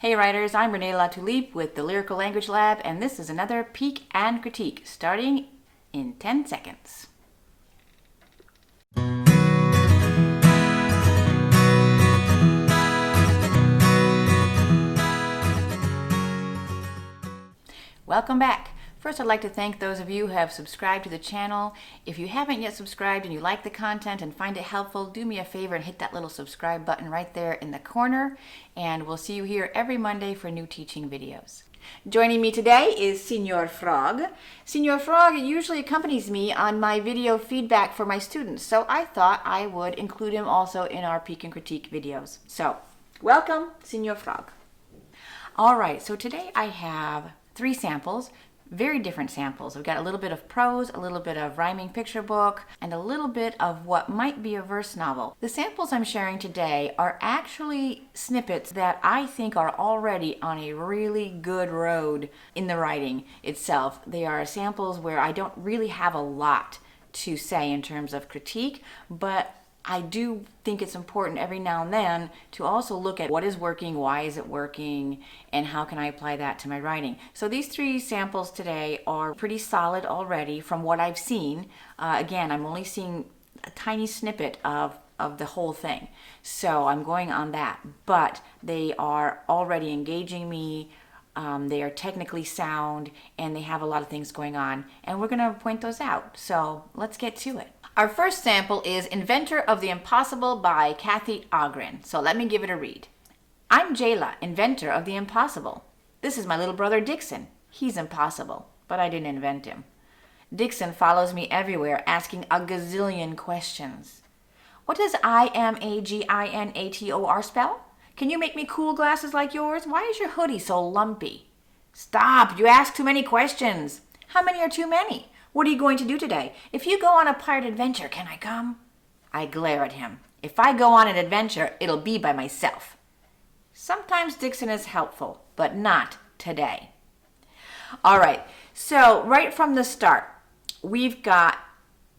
Hey writers, I'm Renee Latulippe with the Lyrical Language Lab, and this is another Peek and Critique, starting in 10 seconds. Welcome back. First, I'd like to thank those of you who have subscribed to the channel. If you haven't yet subscribed and you like the content and find it helpful, do me a favor and hit that little subscribe button right there in the corner, and we'll see you here every Monday for new teaching videos. Joining me today is Signor Frog. Signor Frog usually accompanies me on my video feedback for my students, so I thought I would include him also in our Peek and Critique videos. So, welcome, Signor Frog. All right, so today I have 3 samples. Very different samples. I've got a little bit of prose, a little bit of rhyming picture book, and a little bit of what might be a verse novel. The samples I'm sharing today are actually snippets that I think are already on a really good road in the writing itself. They are samples where I don't really have a lot to say in terms of critique, but I do think it's important every now and then to also look at what is working, why is it working, and how can I apply that to my writing. So these 3 samples today are pretty solid already from what I've seen. Again, I'm only seeing a tiny snippet of the whole thing. So I'm going on that, but they are already engaging me. They are technically sound, and they have a lot of things going on, and we're going to point those out. So let's get to it. Our first sample is Inventor of the Impossible by Kathy Agron. So let me give it a read. I'm Challah, inventor of the impossible. This is my little brother Dixon. He's impossible, but I didn't invent him. Dixon follows me everywhere, asking a gazillion questions. What does IMAGINATOR spell? Can you make me cool glasses like yours? Why is your hoodie so lumpy? Stop, you ask too many questions. How many are too many? What are you going to do today? If you go on a pirate adventure, can I come? I glare at him. If I go on an adventure, it'll be by myself. Sometimes Dixon is helpful, but not today. All right, so right from the start, we've got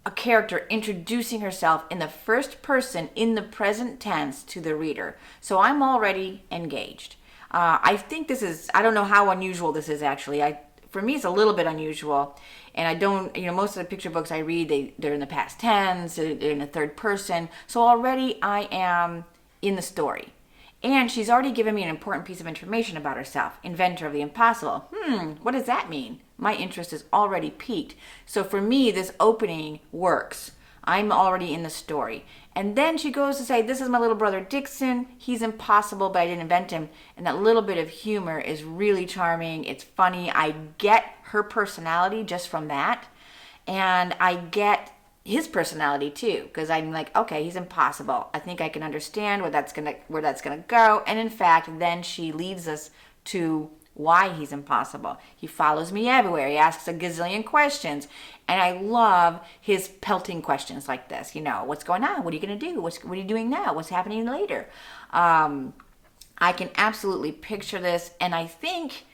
a character introducing herself in the first person in the present tense to the reader. So I'm already engaged. I think this is, I don't know how unusual this is actually. For me, it's a little bit unusual. And I don't, most of the picture books I read, they're in the past tense, they're in the third person. So already I am in the story. And she's already given me an important piece of information about herself. Inventor of the impossible. What does that mean? My interest is already piqued. So for me, this opening works. I'm already in the story. And then she goes to say, this is my little brother Dixon. He's impossible, but I didn't invent him. And that little bit of humor is really charming. It's funny. I get her personality just from that. And I get his personality too, because I'm like, okay, he's impossible. I think I can understand where that's gonna go. And in fact, then she leads us to why he's impossible. He follows me everywhere. He asks a gazillion questions. And I love his pelting questions like this. What's going on? What are you going to do? What are you doing now? What's happening later? I can absolutely picture this. And I think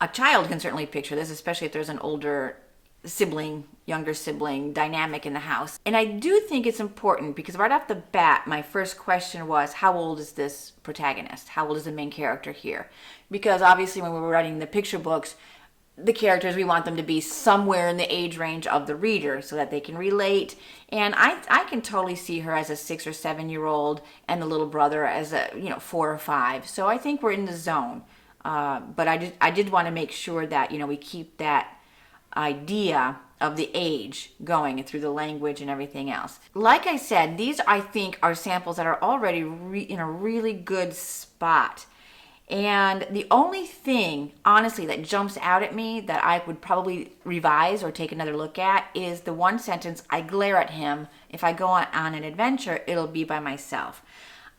a child can certainly picture this, especially if there's an older sibling, younger sibling dynamic in the house. And I do think it's important because right off the bat, my first question was, how old is this protagonist? How old is the main character here? Because obviously when we were writing the picture books, the characters, we want them to be somewhere in the age range of the reader so that they can relate. And I can totally see her as a 6 or 7-year-old and the little brother as a 4 or 5. So I think we're in the zone. But I did want to make sure that we keep that idea of the age going through the language and everything else. Like I said, these I think are samples that are already in a really good spot. And the only thing, honestly, that jumps out at me that I would probably revise or take another look at is the one sentence, I glare at him. If I go on an adventure, it'll be by myself.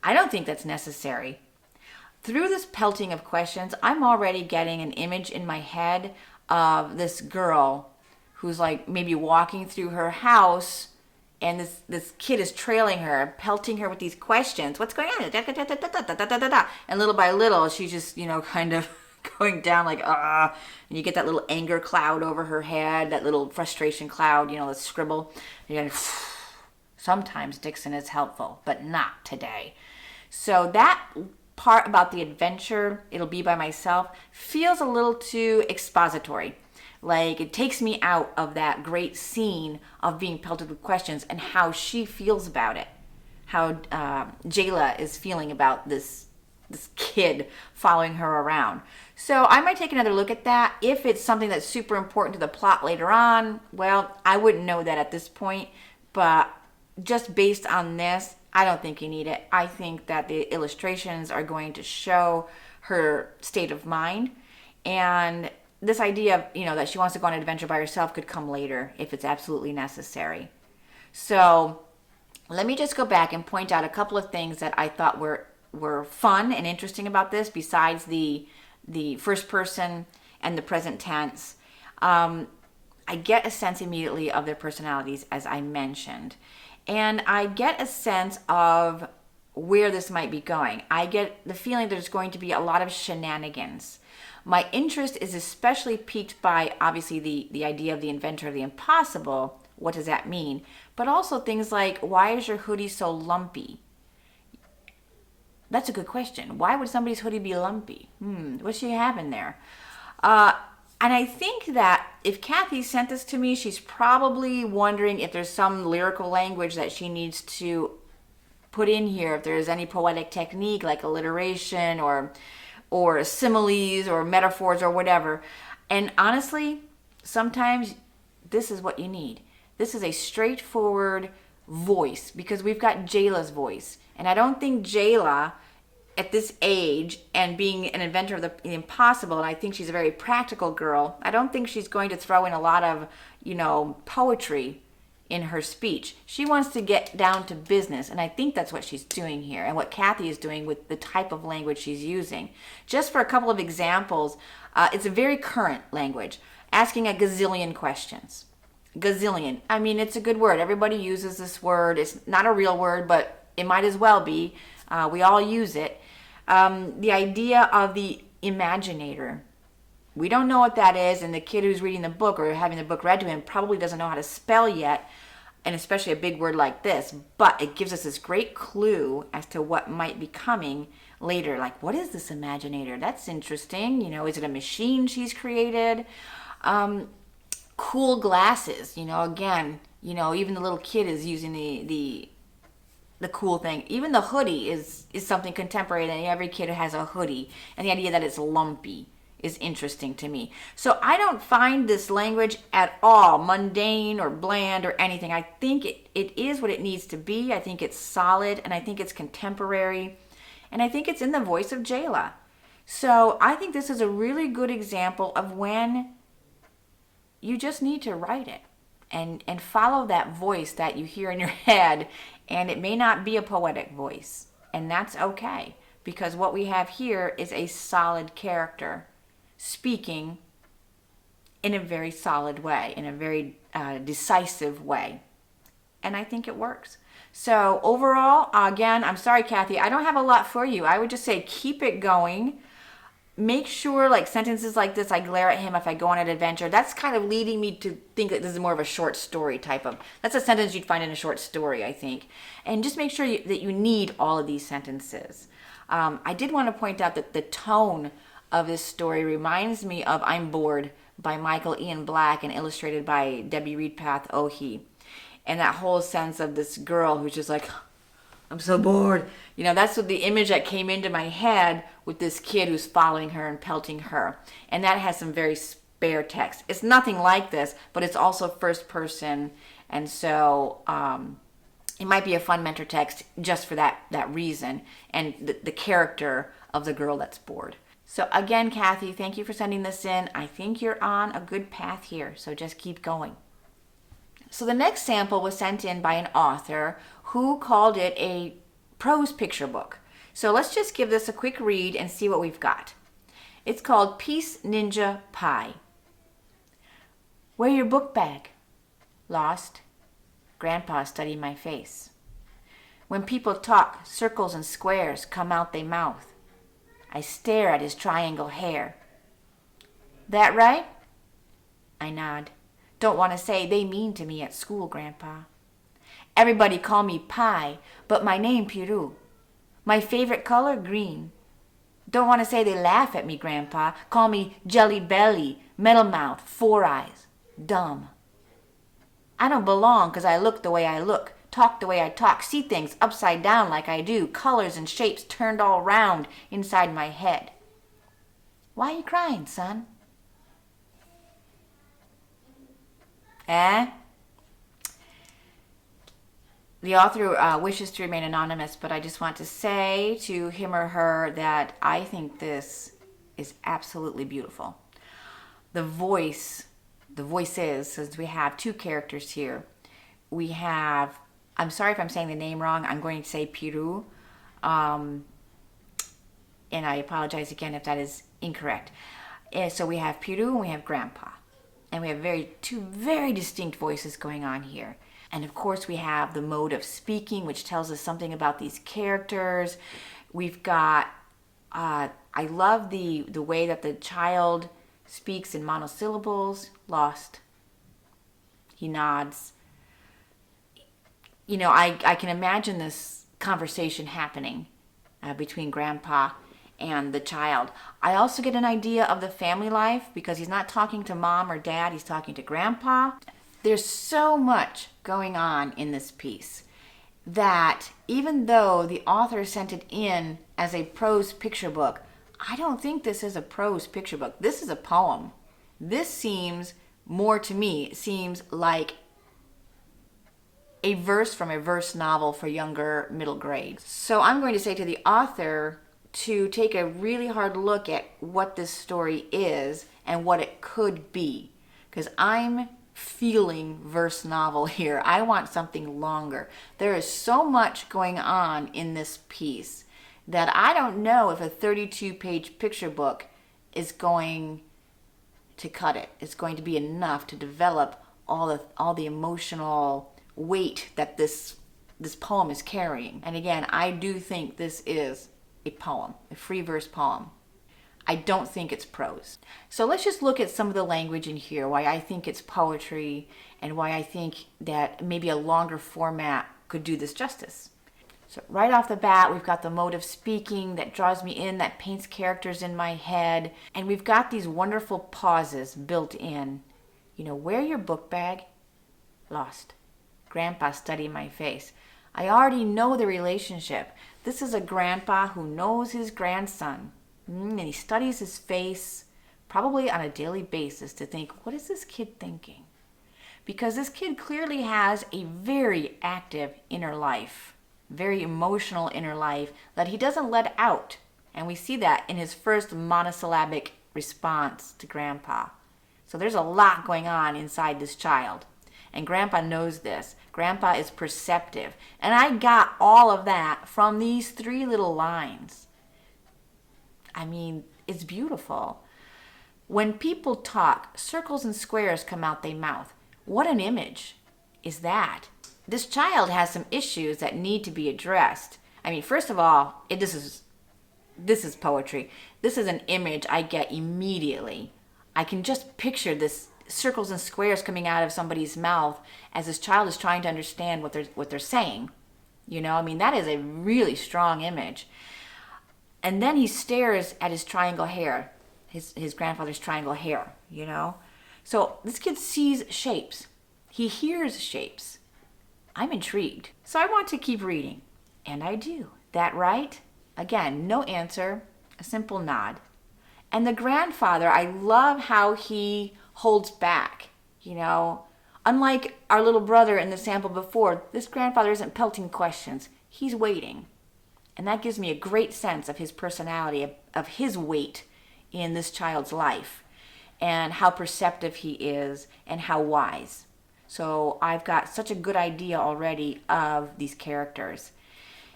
I don't think that's necessary. Through this pelting of questions, I'm already getting an image in my head of this girl who's like maybe walking through her house, and this kid is trailing her, pelting her with these questions. What's going on? And little by little, she's just, kind of going down like, and you get that little anger cloud over her head, that little frustration cloud, the scribble. Sometimes Dixon is helpful, but not today. So that part about the adventure, it'll be by myself, feels a little too expository. Like it takes me out of that great scene of being pelted with questions and how she feels about it. How Challah is feeling about this kid following her around. So I might take another look at that. If it's something that's super important to the plot later on, well, I wouldn't know that at this point. But just based on this, I don't think you need it. I think that the illustrations are going to show her state of mind. And this idea of, that she wants to go on an adventure by herself could come later if it's absolutely necessary. So let me just go back and point out a couple of things that I thought were fun and interesting about this, besides the first person and the present tense. I get a sense immediately of their personalities, as I mentioned. And I get a sense of where this might be going. I get the feeling there's going to be a lot of shenanigans. My interest is especially piqued by, obviously, the idea of the inventor of the impossible. What does that mean? But also things like, why is your hoodie so lumpy? That's a good question. Why would somebody's hoodie be lumpy? What's she having there? And I think that if Kathy sent this to me, she's probably wondering if there's some lyrical language that she needs to put in here, if there's any poetic technique like alliteration or similes or metaphors or whatever. And honestly, sometimes this is what you need. This is a straightforward voice, because we've got Chalah's voice. And I don't think Challah, at this age and being an inventor of the impossible, and I think she's a very practical girl, I don't think she's going to throw in a lot of, poetry in her speech. She wants to get down to business, and I think that's what she's doing here and what Kathy is doing with the type of language she's using. Just for a couple of examples, it's a very current language, asking a gazillion questions. Gazillion. I mean, it's a good word. Everybody uses this word. It's not a real word, but it might as well be. We all use it. The idea of the imaginator. We don't know what that is, and the kid who's reading the book or having the book read to him probably doesn't know how to spell yet, and especially a big word like this, but it gives us this great clue as to what might be coming later. Like, what is this imaginator? That's interesting. Is it a machine she's created? Cool glasses. Again, even the little kid is using the cool thing. Even the hoodie is something contemporary, and every kid has a hoodie. And the idea that it's lumpy is interesting to me. So I don't find this language at all mundane or bland or anything. I think it is what it needs to be. I think it's solid, and I think it's contemporary. And I think it's in the voice of Challah. So I think this is a really good example of when you just need to write it and follow that voice that you hear in your head. And it may not be a poetic voice, and that's okay, because what we have here is a solid character speaking in a very solid way, in a very decisive way. And I think it works. So overall, again, I'm sorry, Kathy, I don't have a lot for you. I would just say keep it going. Make sure, like sentences like this, I glare at him if I go on an adventure. That's kind of leading me to think that this is more of a short story type of, that's a sentence you'd find in a short story, I think. And just make sure that you need all of these sentences. I did want to point out that the tone of this story reminds me of I'm Bored by Michael Ian Black and illustrated by Debbie Reedpath Ohi. And that whole sense of this girl who's just like, I'm so bored. That's what the image that came into my head with this kid who's following her and pelting her. And that has some very spare text. It's nothing like this, but it's also first person. And so it might be a fun mentor text just for that reason and the character of the girl that's bored. So again, Kathy, thank you for sending this in. I think you're on a good path here, so just keep going. So the next sample was sent in by an author who called it a prose picture book. So let's just give this a quick read and see what we've got. It's called Peace Ninja Pie. Where your book bag? Lost. Grandpa studied my face. When people talk, circles and squares come out they mouth. I stare at his triangle hair. That right? I nod. Don't want to say they mean to me at school, Grandpa. Everybody call me Pie, but my name Piru. My favorite color, green. Don't want to say they laugh at me, Grandpa. Call me jelly belly, metal mouth, four eyes. Dumb. I don't belong because I look the way I look, talk the way I talk, see things upside down like I do, colors and shapes turned all round inside my head. Why are you crying, son? Eh? The author wishes to remain anonymous, but I just want to say to him or her that I think this is absolutely beautiful. The voices, since we have two characters here, we have, I'm sorry if I'm saying the name wrong, I'm going to say Piru, and I apologize again if that is incorrect. And so we have Piru and we have Grandpa, and we have two very distinct voices going on here. And of course we have the mode of speaking, which tells us something about these characters. We've got, I love the way that the child speaks in monosyllables. Lost. He nods. You know, I can imagine this conversation happening between Grandpa and the child. I also get an idea of the family life because he's not talking to Mom or Dad, he's talking to Grandpa. There's so much going on in this piece that even though the author sent it in as a prose picture book, I don't think this is a prose picture book. This is a poem. This seems more to me, it seems like a verse from a verse novel for younger middle grades. So I'm going to say to the author to take a really hard look at what this story is and what it could be, because I'm feeling verse novel here. I want something longer. There is so much going on in this piece that I don't know if a 32-page picture book is going to cut it. It's going to be enough to develop all the emotional weight that this poem is carrying. And again, I do think this is a poem, a free verse poem. I don't think it's prose. So let's just look at some of the language in here, why I think it's poetry, and why I think that maybe a longer format could do this justice. So right off the bat, we've got the mode of speaking that draws me in, that paints characters in my head, and we've got these wonderful pauses built in. You know, where your book bag? Lost. Grandpa studying my face. I already know the relationship. This is a grandpa who knows his grandson. And he studies his face probably on a daily basis to think, what is this kid thinking? Because this kid clearly has a very active inner life, very emotional inner life that he doesn't let out. And we see that in his first monosyllabic response to Grandpa. So there's a lot going on inside this child. And Grandpa knows this. Grandpa is perceptive. And I got all of that from these three little lines. I mean, it's beautiful. When people talk, circles and squares come out their mouth. What an image is that? This child has some issues that need to be addressed. I mean, first of all, this is poetry. This is an image I get immediately. I can just picture this circles and squares coming out of somebody's mouth as this child is trying to understand what they're saying. You know, I mean, that is a really strong image. And then he stares at his triangle hair, his grandfather's triangle hair, you know. So this kid sees shapes. He hears shapes. I'm intrigued. So I want to keep reading. And I do. That right? Again, no answer, a simple nod. And the grandfather, I love how he holds back, you know. Unlike our little brother in the sample before, this grandfather isn't pelting questions. He's waiting. And that gives me a great sense of his personality, of his weight in this child's life, and how perceptive he is, and how wise. So I've got such a good idea already of these characters.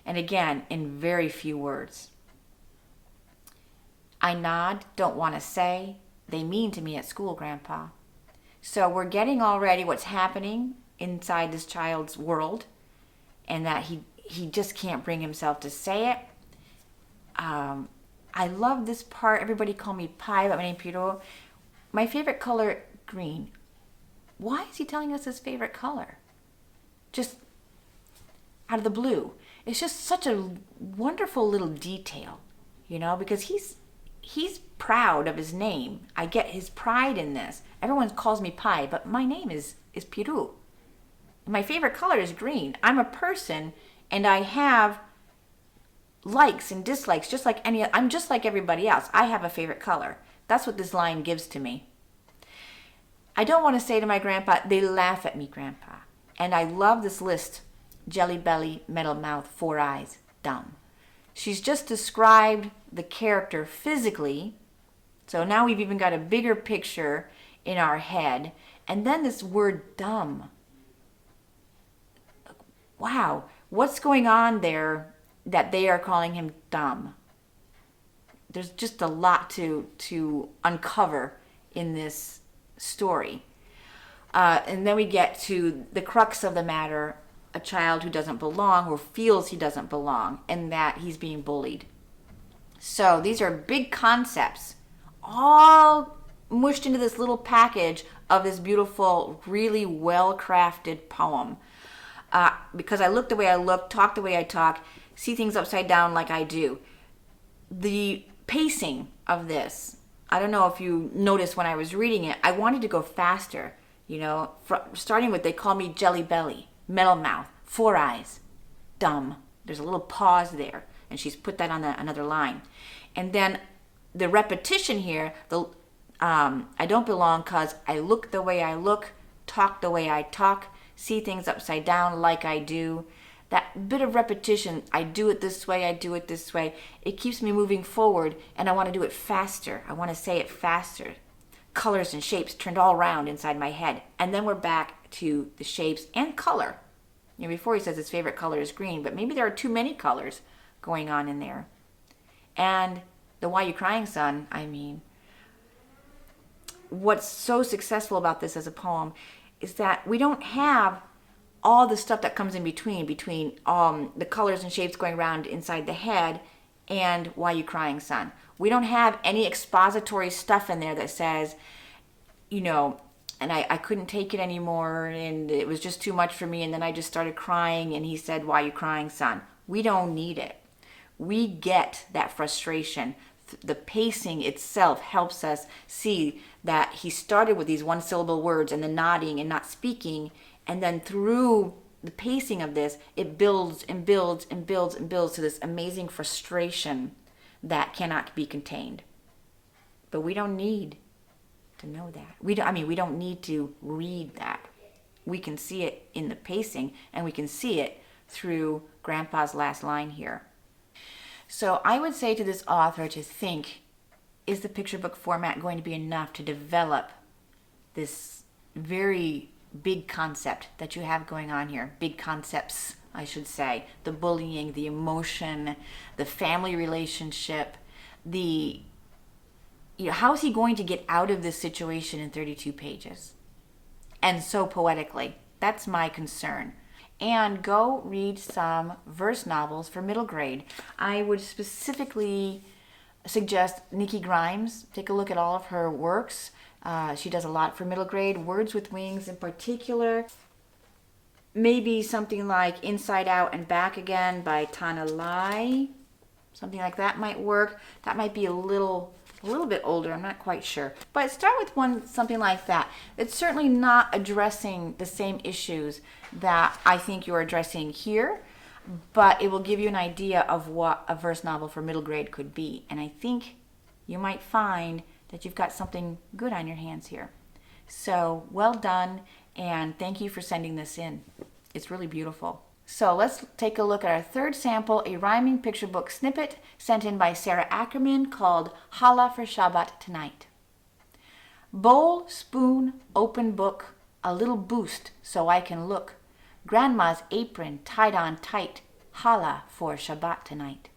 And again, in very few words. I nod, don't want to say. They mean to me at school, Grandpa. So we're getting already what's happening inside this child's world, and that he just can't bring himself to say it. I love this part. Everybody call me Pi, but my name is Piero. My favorite color, green. Why is he telling us his favorite color? Just out of the blue. It's just such a wonderful little detail, because he's proud of his name. I get his pride in this. Everyone calls me Pi, but my name is Piru. My favorite color is green. I'm a person, and I have likes and dislikes I'm just like everybody else. I have a favorite color. That's what this line gives to me. I don't want to say to my grandpa, they laugh at me, Grandpa. And I love this list. Jelly belly, metal mouth, 4 eyes, dumb. She's just described the character physically. So now we've even got a bigger picture in our head. And then this word dumb. Wow, what's going on there that they are calling him dumb? There's just a lot to uncover in this story. And then we get to the crux of the matter, a child who doesn't belong or feels he doesn't belong, and that he's being bullied. So these are big concepts, all mushed into this little package of this beautiful, really well-crafted poem. Because I look the way I look, talk the way I talk, see things upside down like I do. The pacing of this, I don't know if you noticed when I was reading it, I wanted to go faster. Starting with, they call me Jelly Belly, Metal Mouth, 4 eyes, dumb. There's a little pause there, and she's put that on another line. And then the repetition here, I don't belong because I look the way I look, talk the way I talk, see things upside down like I do. That bit of repetition, I do it this way, I do it this way, it keeps me moving forward, and I want to do it faster. I want to say it faster. Colors and shapes turned all around inside my head. And then we're back to the shapes and color. Before he says his favorite color is green, but maybe there are too many colors going on in there. And the Why You Crying Son, what's so successful about this as a poem is that we don't have all the stuff that comes in between the colors and shapes going around inside the head and Why You Crying Son. We don't have any expository stuff in there that says, and I couldn't take it anymore, and it was just too much for me, and then I just started crying, and he said, Why You Crying, Son? We don't need it. We get that frustration. The pacing itself helps us see that he started with these one-syllable words and the nodding and not speaking, and then through the pacing of this, it builds and builds and builds and builds to this amazing frustration that cannot be contained. But we don't need to know that. We don't need to read that. We can see it in the pacing, and we can see it through Grandpa's last line here. So I would say to this author to think, is the picture book format going to be enough to develop this very big concept that you have going on here? Big concepts, I should say. The bullying, the emotion, the family relationship, how is he going to get out of this situation in 32 pages? And so poetically. That's my concern. And go read some verse novels for middle grade. I would specifically suggest Nikki Grimes. Take a look at all of her works. She does a lot for middle grade. Words with Wings in particular. Maybe something like Inside Out and Back Again by Tana Lai. Something like that might work. That might be a little bit older, I'm not quite sure. But start with something like that. It's certainly not addressing the same issues that I think you're addressing here, but it will give you an idea of what a verse novel for middle grade could be. And I think you might find that you've got something good on your hands here. So well done, and thank you for sending this in. It's really beautiful. So let's take a look at our third sample, a rhyming picture book snippet sent in by Sarah Ackerman called Challah for Shabbat Tonight. Bowl, spoon, open book, a little boost so I can look. Grandma's apron tied on tight, Challah for Shabbat tonight.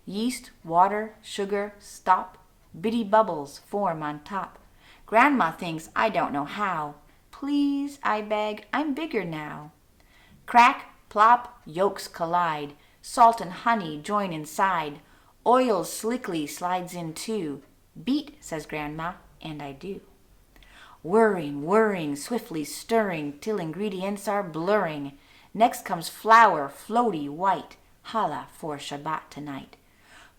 Yeast, water, sugar, stop, bitty bubbles form on top. Grandma thinks I don't know how. Please, I beg, I'm bigger now. Crack, plop, yolks collide, salt and honey join inside, oil slickly slides in too. Beat, says Grandma, and I do. Whirring, swiftly stirring, till ingredients are blurring. Next comes flour, floaty, white, Challah for Shabbat tonight.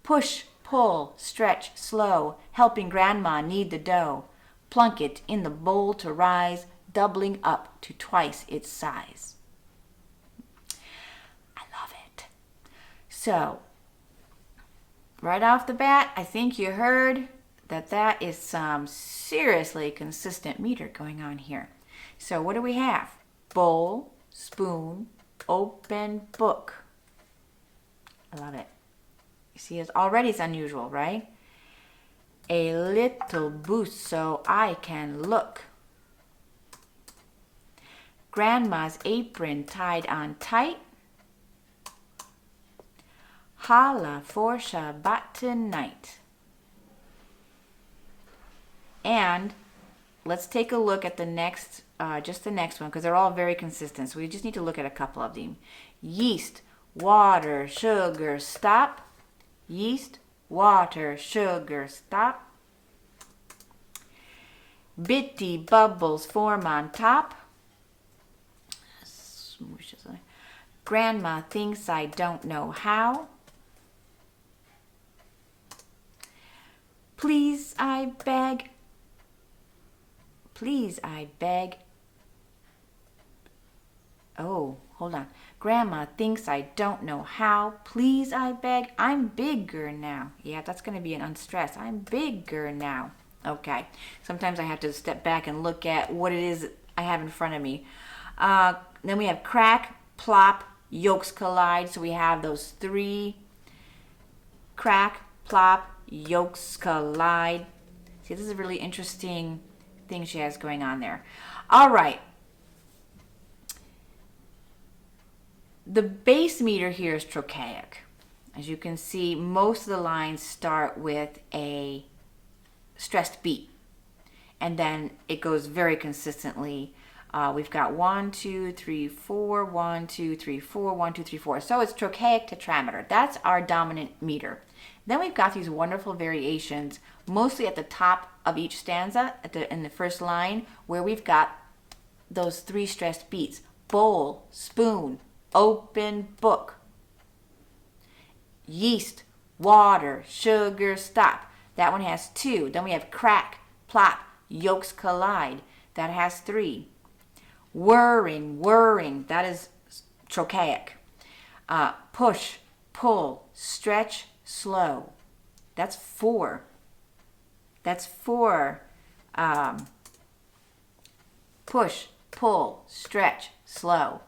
Push, pull, stretch, slow, helping grandma knead the dough. Plunk it in the bowl to rise, doubling up to twice its size. I love it. So, right off the bat, I think you heard that is some seriously consistent meter going on here. So what do we have? Bowl, spoon, open book. I love it. You see, it's unusual, right? A little boost so I can look. Grandma's apron tied on tight. Challah for Shabbat tonight. And let's take a look at the next, just the next one, because they're all very consistent. So we just need to look at a couple of them. Yeast, water, sugar, stop. Yeast, water, sugar, stop. Bitty bubbles form on top. Grandma thinks I don't know how. Please, I beg. Please, I beg. Oh, hold on. Grandma thinks I don't know how. Please, I beg. I'm bigger now. Yeah, that's going to be an unstressed. I'm bigger now. Okay. Sometimes I have to step back and look at what it is I have in front of me. Then we have crack, plop, yolks collide. So we have those three. Crack, plop, yolks collide. See, this is a really interesting thing she has going on there. All right. The base meter here is trochaic. As you can see, most of the lines start with a stressed beat. And then it goes very consistently. We've got 1, 2, 3, 4, 1, 2, 3, 4, 1, 2, 3, 4. So it's trochaic tetrameter. That's our dominant meter. Then we've got these wonderful variations, mostly at the top of each stanza, in the first line, where we've got those three stressed beats. Bowl, spoon, open book. Yeast, water, sugar, stop. That one has 2. Then we have crack, plop, yolks collide. That has 3. Whirring, that is trochaic. Push, pull, stretch, slow. That's 4. That's 4. Push, pull, stretch, slow.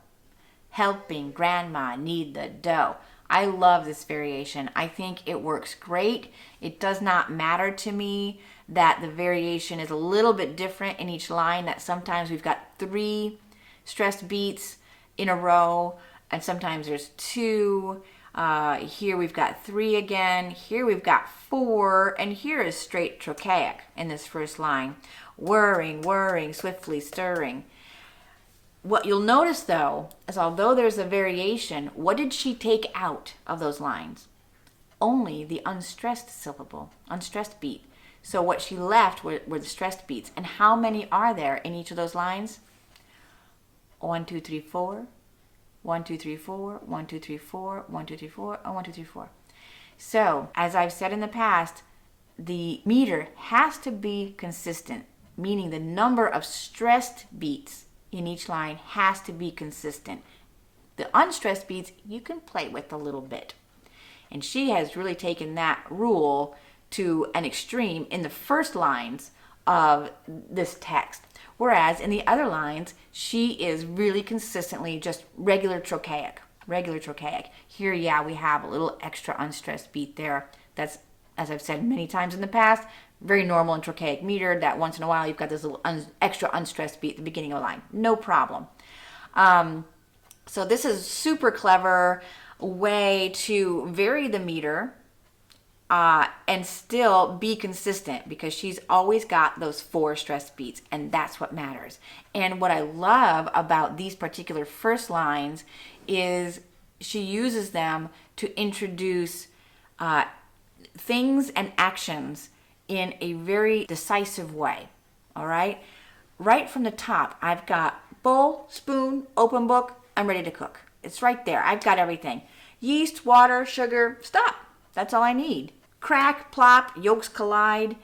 Helping grandma knead the dough. I love this variation. I think it works great. It does not matter to me that the variation is a little bit different in each line, that sometimes we've got 3 stressed beats in a row, and sometimes there's 2. Here we've got 3 again. Here we've got 4, and here is straight trochaic in this first line. Whirring, swiftly stirring. What you'll notice, though, is although there's a variation, what did she take out of those lines? Only the unstressed syllable, unstressed beat. So what she left were the stressed beats. And how many are there in each of those lines? 1, 2, 3, 4. 1, 2, 3, 4. 1, 2, 3, 4. 1, 2, 3, 4. And 1, 2, 3, 4. So, as I've said in the past, the meter has to be consistent, meaning the number of stressed beats in each line has to be consistent. The unstressed beats you can play with a little bit. And she has really taken that rule to an extreme in the first lines of this text. Whereas in the other lines, she is really consistently just regular trochaic. Here, yeah, we have a little extra unstressed beat there. That's, as I've said many times in the past, very normal in trochaic meter, that once in a while you've got this little extra unstressed beat at the beginning of a line. No problem. So this is super clever way to vary the meter and still be consistent, because she's always got those 4 stressed beats, and that's what matters. And what I love about these particular first lines is she uses them to introduce things and actions in a very decisive way. All right? Right from the top, I've got bowl, spoon, open book, I'm ready to cook. It's right there. I've got everything. Yeast, water, sugar, stop. That's all I need. Crack, plop, yolks collide.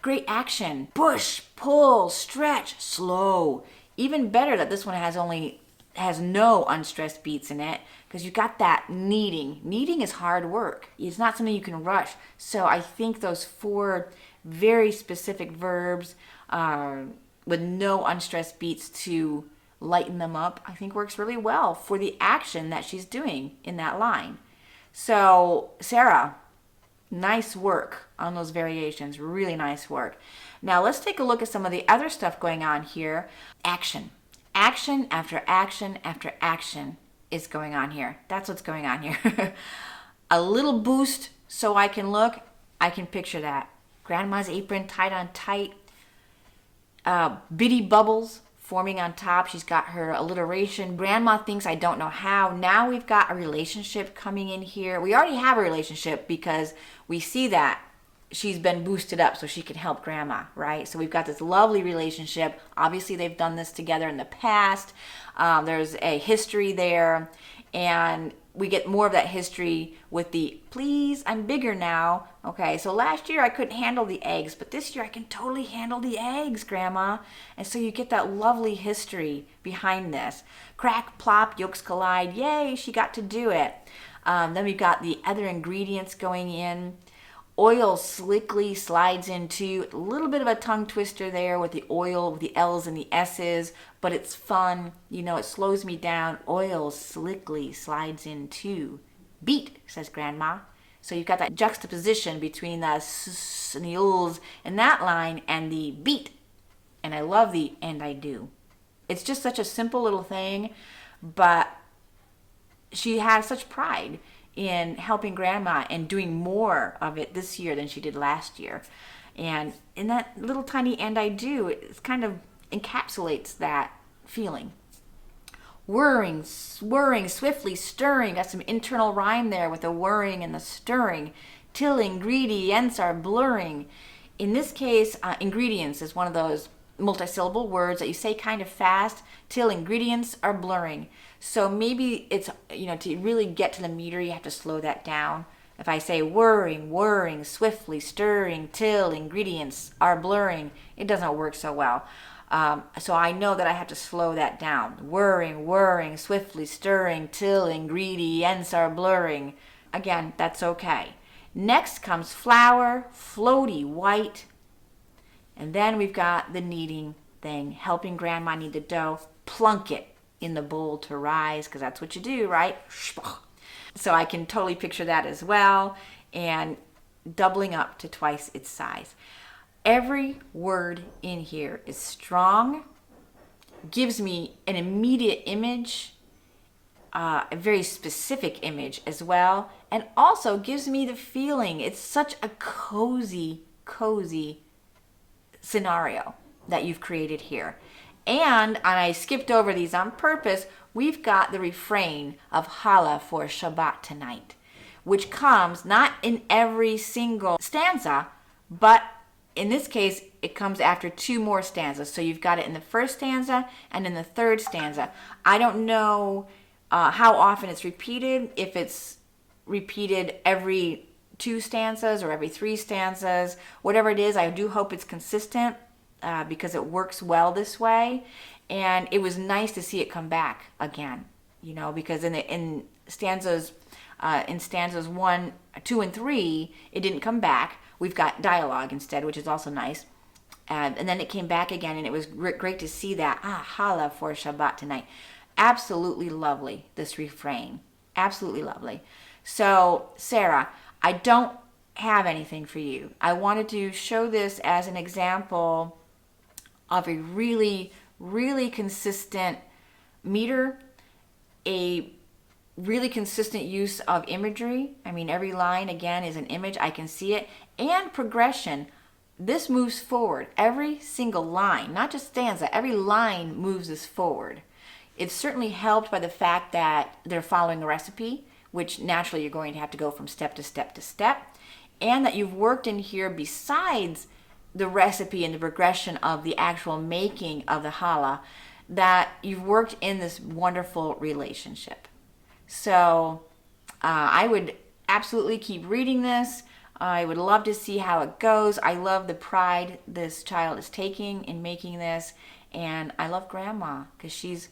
Great action. Push, pull, stretch, slow. Even better that this one has no unstressed beats in it, because you got that kneading. Kneading is hard work. It's not something you can rush. So I think those 4 very specific verbs with no unstressed beats to lighten them up, I think works really well for the action that she's doing in that line. So Sarah, nice work on those variations. Really nice work. Now let's take a look at some of the other stuff going on here. Action. Action after action after action is going on here. That's what's going on here. A little boost so I can look. I can picture that. Grandma's apron tied on tight. Bitty bubbles forming on top. She's got her alliteration. Grandma thinks I don't know how. Now we've got a relationship coming in here. We already have a relationship because we see that she's been boosted up so she can help Grandma, right? So we've got this lovely relationship. Obviously, they've done this together in the past. There's a history there, and we get more of that history with the, please, I'm bigger now. Okay, so last year I couldn't handle the eggs, but this year I can totally handle the eggs, Grandma. And so you get that lovely history behind this. Crack, plop, yolks collide. Yay, she got to do it. Then we've got the other ingredients going in. Oil slickly slides into, a little bit of a tongue twister there with the oil, with the L's and the S's, but it's fun. You know, it slows me down. Oil slickly slides into. Beat, says Grandma. So you've got that juxtaposition between the s and the L's in that line and the beat. And I love the and I do. It's just such a simple little thing, but she has such pride in helping Grandma and doing more of it this year than she did last year. And in that little tiny and I do, it kind of encapsulates that feeling. Whirring, swirring, swiftly stirring. Got some internal rhyme there with the whirring and the stirring. Till ingredients are blurring. In this case, ingredients is one of those multisyllable words that you say kind of fast. Till ingredients are blurring. So maybe it's, to really get to the meter, you have to slow that down. If I say whirring, whirring, swiftly stirring, till ingredients are blurring, it doesn't work so well. So I know that I have to slow that down. Whirring, whirring, swiftly stirring, till ingredients are blurring. Again, that's okay. Next comes flour, floaty white. And then we've got the kneading thing, helping Grandma knead the dough, plunk it in the bowl to rise, because that's what you do, right? So I can totally picture that as well, and doubling up to twice its size. Every word in here is strong, gives me an immediate image, a very specific image as well, and also gives me the feeling it's such a cozy scenario that you've created here. And I skipped over these on purpose, we've got the refrain of Challah for Shabbat tonight, which comes not in every single stanza, but in this case, it comes after 2 more stanzas. So you've got it in the first stanza and in the third stanza. I don't know how often it's repeated, if it's repeated every 2 stanzas or every 3 stanzas, whatever it is. I do hope it's consistent because it works well this way. And it was nice to see it come back again, because in stanzas 1, 2, and 3, it didn't come back. We've got dialogue instead, which is also nice. And then it came back again, and it was great to see that. Challah for Shabbat tonight. Absolutely lovely, this refrain. Absolutely lovely. So, Sarah, I don't have anything for you. I wanted to show this as an example of a really, really consistent meter, a really consistent use of imagery. I mean, every line, again, is an image. I can see it. And progression. This moves forward. Every single line, not just stanza, every line moves us forward. It's certainly helped by the fact that they're following a recipe, which naturally you're going to have to go from step to step to step, and that you've worked in here besides the recipe and the progression of the actual making of the challah, that you've worked in this wonderful relationship. So I would absolutely keep reading this. I would love to see how it goes. I love the pride this child is taking in making this. And I love Grandma because she's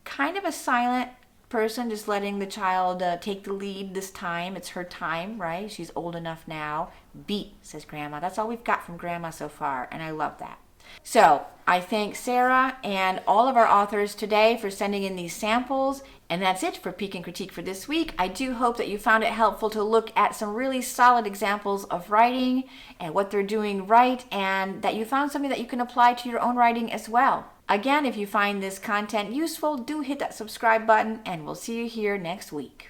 kind of a silent person, just letting the child take the lead this time. It's her time, right? She's old enough now. Beat, says Grandma. That's all we've got from Grandma so far, and I love that. So I thank Sarah and all of our authors today for sending in these samples. And that's it for Peek and Critique for this week. I do hope that you found it helpful to look at some really solid examples of writing and what they're doing right, and that you found something that you can apply to your own writing as well. Again, if you find this content useful, do hit that subscribe button, and we'll see you here next week.